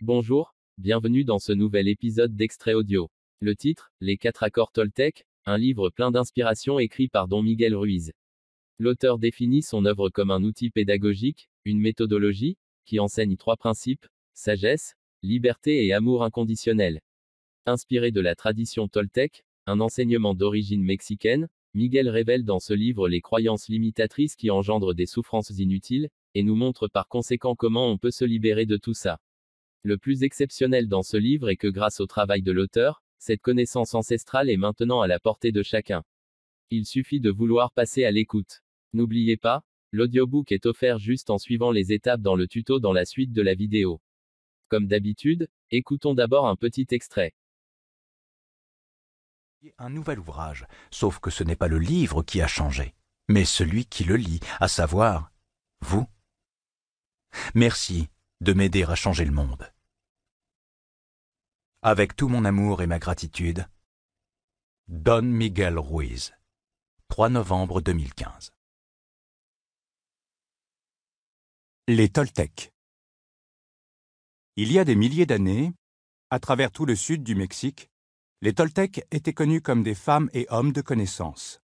Bonjour, bienvenue dans ce nouvel épisode d'Extrait Audio. Le titre, Les 4 accords Toltec, un livre plein d'inspiration écrit par Don Miguel Ruiz. L'auteur définit son œuvre comme un outil pédagogique, une méthodologie, qui enseigne 3 principes, sagesse, liberté et amour inconditionnel. Inspiré de la tradition Toltec, un enseignement d'origine mexicaine, Miguel révèle dans ce livre les croyances limitatrices qui engendrent des souffrances inutiles, et nous montre par conséquent comment on peut se libérer de tout ça. Le plus exceptionnel dans ce livre est que grâce au travail de l'auteur, cette connaissance ancestrale est maintenant à la portée de chacun. Il suffit de vouloir passer à l'écoute. N'oubliez pas, l'audiobook est offert juste en suivant les étapes dans le tuto dans la suite de la vidéo. Comme d'habitude, écoutons d'abord un petit extrait. Un nouvel ouvrage, sauf que ce n'est pas le livre qui a changé, mais celui qui le lit, à savoir, vous. Merci de m'aider à changer le monde. Avec tout mon amour et ma gratitude, Don Miguel Ruiz, 3 novembre 2015. Les Toltecs. Il y a des milliers d'années, à travers tout le sud du Mexique, les Toltecs étaient connus comme des femmes et hommes de connaissance.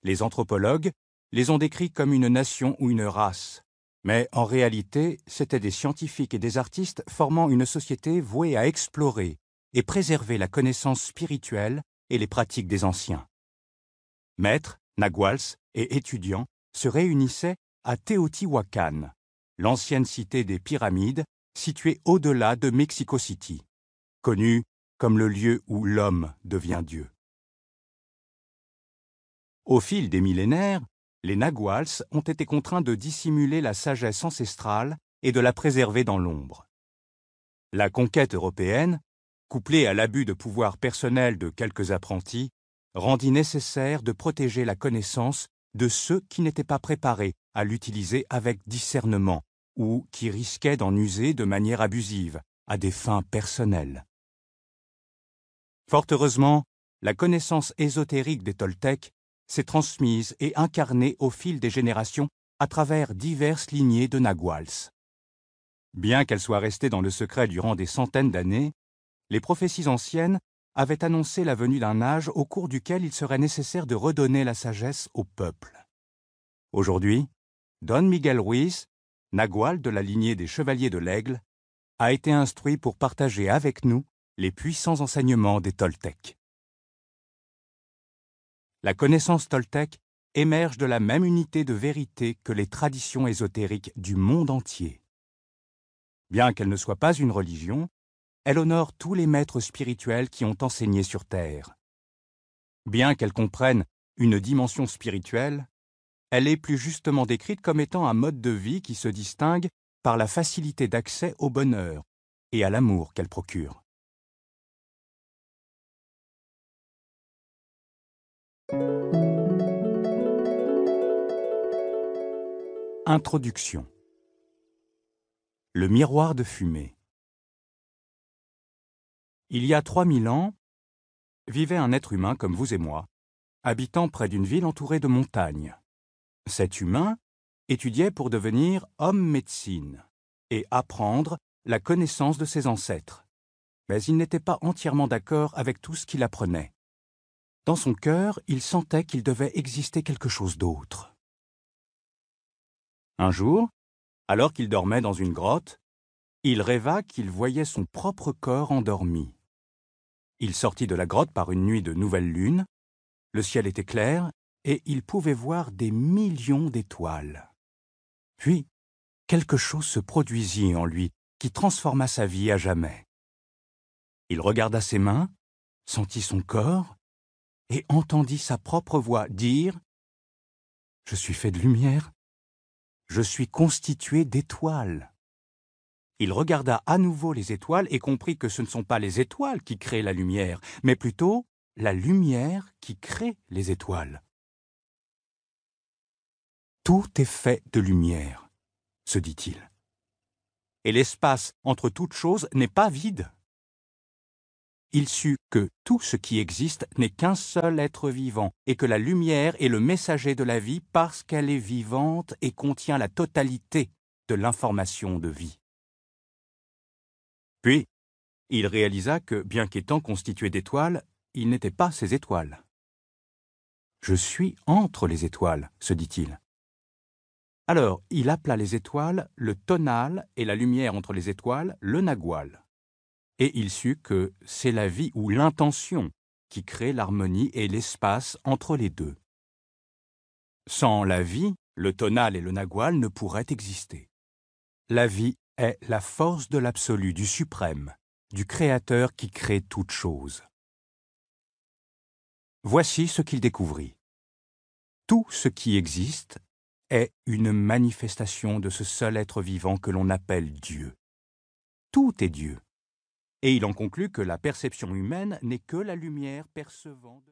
Les anthropologues les ont décrits comme une nation ou une race, mais en réalité, c'étaient des scientifiques et des artistes formant une société vouée à explorer et préserver la connaissance spirituelle et les pratiques des anciens. Maîtres, naguals et étudiants se réunissaient à Teotihuacan, l'ancienne cité des pyramides située au-delà de Mexico City, connue comme le lieu où l'homme devient Dieu. Au fil des millénaires, les naguals ont été contraints de dissimuler la sagesse ancestrale et de la préserver dans l'ombre. La conquête européenne, couplée à l'abus de pouvoir personnel de quelques apprentis, rendit nécessaire de protéger la connaissance de ceux qui n'étaient pas préparés à l'utiliser avec discernement ou qui risquaient d'en user de manière abusive, à des fins personnelles. Fort heureusement, la connaissance ésotérique des Toltecs s'est transmise et incarnée au fil des générations à travers diverses lignées de naguals. Bien qu'elle soit restée dans le secret durant des centaines d'années, les prophéties anciennes avaient annoncé la venue d'un âge au cours duquel il serait nécessaire de redonner la sagesse au peuple. Aujourd'hui, Don Miguel Ruiz, nagual de la lignée des Chevaliers de l'Aigle, a été instruit pour partager avec nous les puissants enseignements des Toltecs. La connaissance toltèque émerge de la même unité de vérité que les traditions ésotériques du monde entier. Bien qu'elle ne soit pas une religion, elle honore tous les maîtres spirituels qui ont enseigné sur Terre. Bien qu'elle comprenne une dimension spirituelle, elle est plus justement décrite comme étant un mode de vie qui se distingue par la facilité d'accès au bonheur et à l'amour qu'elle procure. Introduction. Le miroir de fumée. Il y a 3000 ans, vivait un être humain comme vous et moi, habitant près d'une ville entourée de montagnes. Cet humain étudiait pour devenir homme-médecine et apprendre la connaissance de ses ancêtres. Mais il n'était pas entièrement d'accord avec tout ce qu'il apprenait. Dans son cœur, il sentait qu'il devait exister quelque chose d'autre. Un jour, alors qu'il dormait dans une grotte, il rêva qu'il voyait son propre corps endormi. Il sortit de la grotte par une nuit de nouvelle lune, le ciel était clair et il pouvait voir des millions d'étoiles. Puis, quelque chose se produisit en lui qui transforma sa vie à jamais. Il regarda ses mains, sentit son corps et entendit sa propre voix dire « Je suis fait de lumière, je suis constitué d'étoiles. » Il regarda à nouveau les étoiles et comprit que ce ne sont pas les étoiles qui créent la lumière, mais plutôt la lumière qui crée les étoiles. Tout est fait de lumière, se dit-il. Et l'espace entre toutes choses n'est pas vide. Il sut que tout ce qui existe n'est qu'un seul être vivant et que la lumière est le messager de la vie parce qu'elle est vivante et contient la totalité de l'information de vie. Puis, il réalisa que, bien qu'étant constitué d'étoiles, il n'était pas ces étoiles. « Je suis entre les étoiles », se dit-il. Alors, il appela les étoiles le tonal et la lumière entre les étoiles le nagual. Et il sut que c'est la vie ou l'intention qui crée l'harmonie et l'espace entre les deux. Sans la vie, le tonal et le nagual ne pourraient exister. La vie est la force de l'absolu, du suprême, du Créateur qui crée toute chose. Voici ce qu'il découvrit. Tout ce qui existe est une manifestation de ce seul être vivant que l'on appelle Dieu. Tout est Dieu. Et il en conclut que la perception humaine n'est que la lumière percevant...